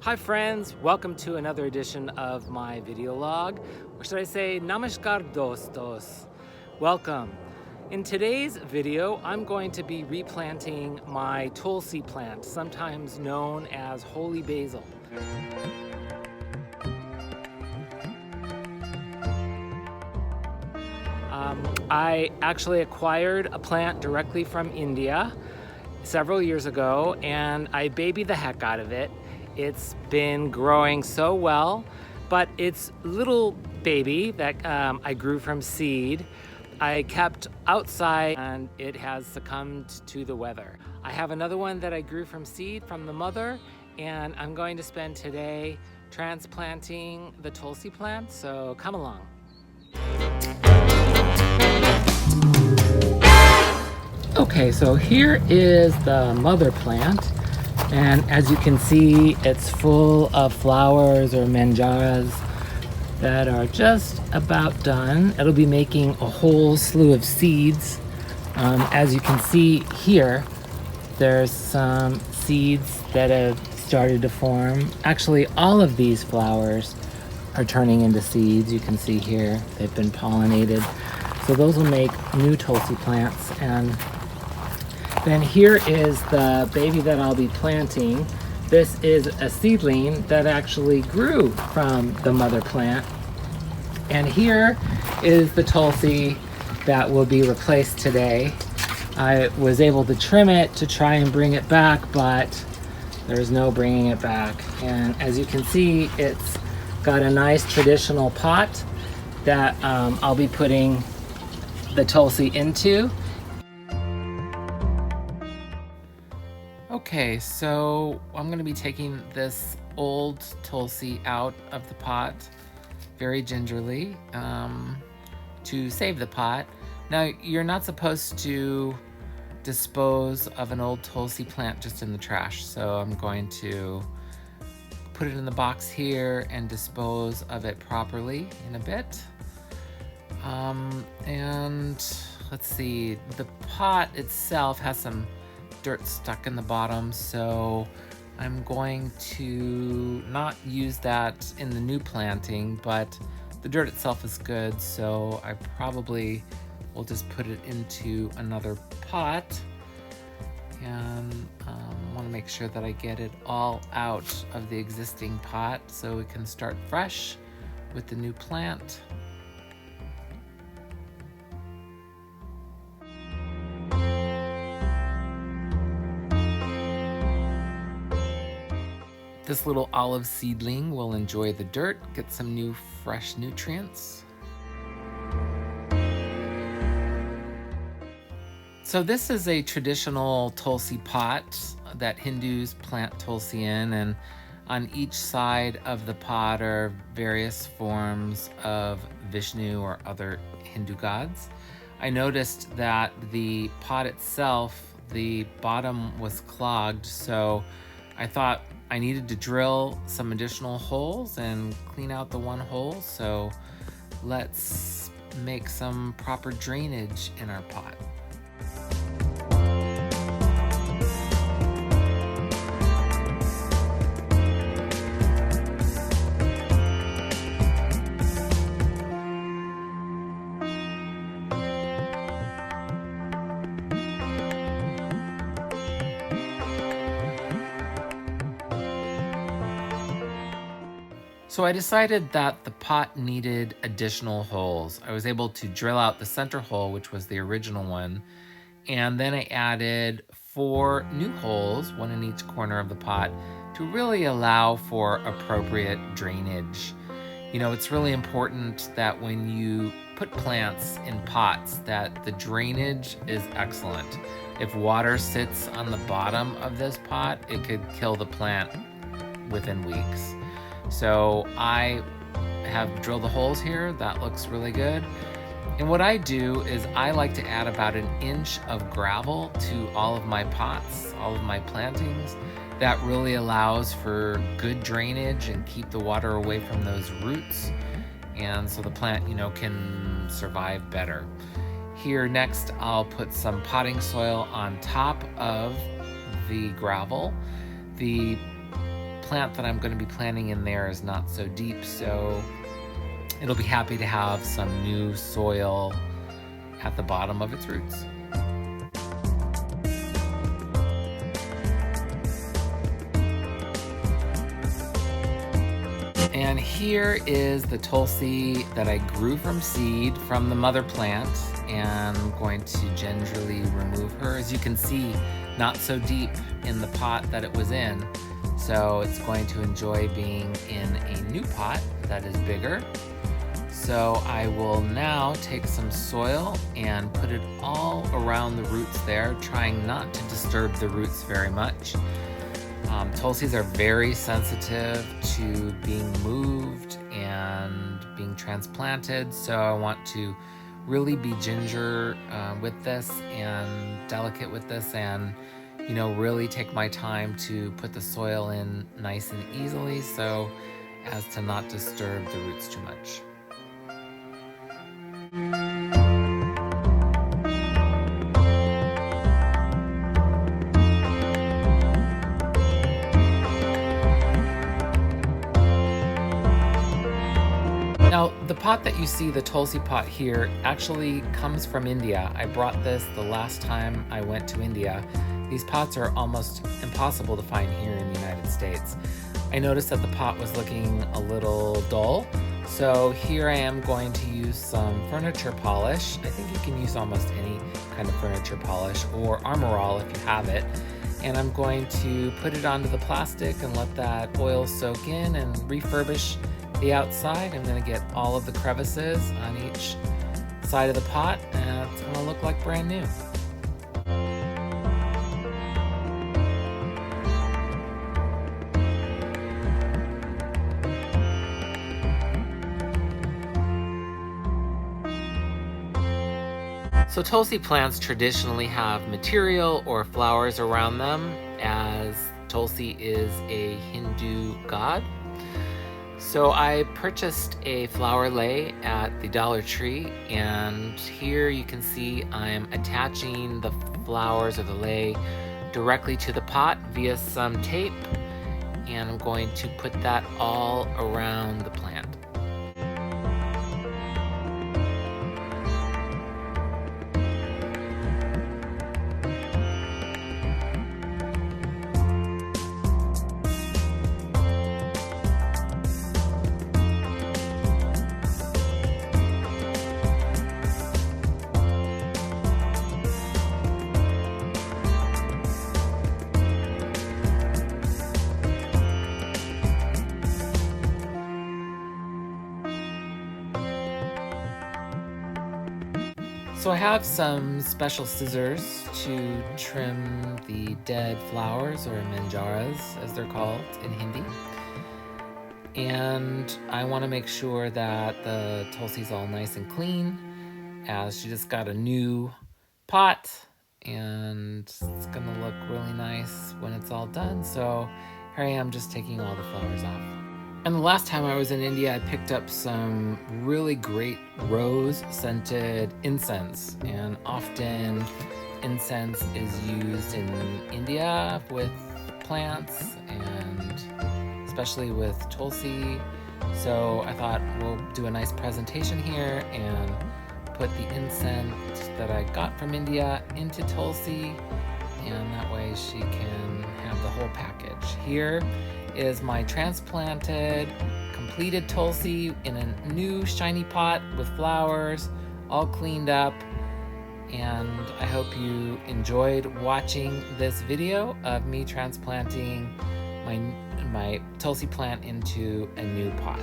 Hi friends, welcome to another edition of my video log, or should I say Namaskar dostos. Welcome. In today's video, I'm going to be replanting my Tulsi plant, sometimes known as holy basil. I actually acquired a plant directly from India several years ago, and I babied the heck out of it. It's been growing so well, but it's little baby that I grew from seed, I kept outside and it has succumbed to the weather. I have another one that I grew from seed from the mother, and I'm going to spend today transplanting the Tulsi plant, so come along. Okay, so here is the mother plant, and as you can see, it's full of flowers or manjaras that are just about done. It'll be making a whole slew of seeds. As you can see here, there's some seeds that have started to form. Actually, all of these flowers are turning into seeds. You can see here, they've been pollinated. So those will make new Tulsi plants. And then here is the baby that I'll be planting. This is a seedling that actually grew from the mother plant. And here is the Tulsi that will be replaced today. I was able to trim it to try and bring it back, but there's no bringing it back. And as you can see, it's got a nice traditional pot that I'll be putting the Tulsi into. Okay, so I'm going to be taking this old Tulsi out of the pot very gingerly to save the pot. Now, you're not supposed to dispose of an old Tulsi plant just in the trash, so I'm going to put it in the box here and dispose of it properly in a bit. And let's see, the pot itself has some dirt stuck in the bottom, so I'm going to not use that in the new planting, but the dirt itself is good, so I probably will just put it into another pot. And want to make sure that I get it all out of the existing pot so we can start fresh with the new plant. This little olive seedling will enjoy the dirt, get some new fresh nutrients. So this is a traditional Tulsi pot that Hindus plant Tulsi in, and on each side of the pot are various forms of Vishnu or other Hindu gods. I noticed that the pot itself, the bottom was clogged, so I thought I needed to drill some additional holes and clean out the one hole, so let's make some proper drainage in our pot. So I decided that the pot needed additional holes. I was able to drill out the center hole, which was the original one, and then I added 4 new holes, one in each corner of the pot, to really allow for appropriate drainage. You know, it's really important that when you put plants in pots that the drainage is excellent. If water sits on the bottom of this pot, it could kill the plant within weeks. So I have drilled the holes here. That looks really good. And what I do is I like to add about 1 inch of gravel to all of my pots, all of my plantings. That really allows for good drainage and keep the water away from those roots. And so the plant, can survive better. Here next, I'll put some potting soil on top of the gravel. The plant that I'm going to be planting in there is not so deep, so it'll be happy to have some new soil at the bottom of its roots. And here is the Tulsi that I grew from seed from the mother plant, and I'm going to gingerly remove her. As you can see, not so deep in the pot that it was in, so it's going to enjoy being in a new pot that is bigger. So I will now take some soil and put it all around the roots there, trying not to disturb the roots very much. Tulsis are very sensitive to being moved and being transplanted, so I want to really be ginger with this and delicate with this, and really take my time to put the soil in nice and easily so as to not disturb the roots too much. Now, the pot that you see, the Tulsi pot here, actually comes from India. I brought this the last time I went to India. These pots are almost impossible to find here in the United States. I noticed that the pot was looking a little dull, so here I am going to use some furniture polish. I think you can use almost any kind of furniture polish, or Armor All if you have it. And I'm going to put it onto the plastic and let that oil soak in and refurbish the outside. I'm going to get all of the crevices on each side of the pot, and it's going to look like brand new. So Tulsi plants traditionally have material or flowers around them, as Tulsi is a Hindu god. So I purchased a flower lei at the Dollar Tree, and here you can see I'm attaching the flowers or the lei directly to the pot via some tape, and I'm going to put that all around the plant. So I have some special scissors to trim the dead flowers, or manjaras as they're called in Hindi. And I want to make sure that the Tulsi's all nice and clean, as she just got a new pot, and it's gonna look really nice when it's all done. So here I am just taking all the flowers off. And the last time I was in India, I picked up some really great rose-scented incense. And often incense is used in India with plants, and especially with Tulsi. So I thought we'll do a nice presentation here and put the incense that I got from India into Tulsi, and that way she can have the whole package. Here is my transplanted, completed Tulsi in a new shiny pot with flowers, all cleaned up. And I hope you enjoyed watching this video of me transplanting my Tulsi plant into a new pot.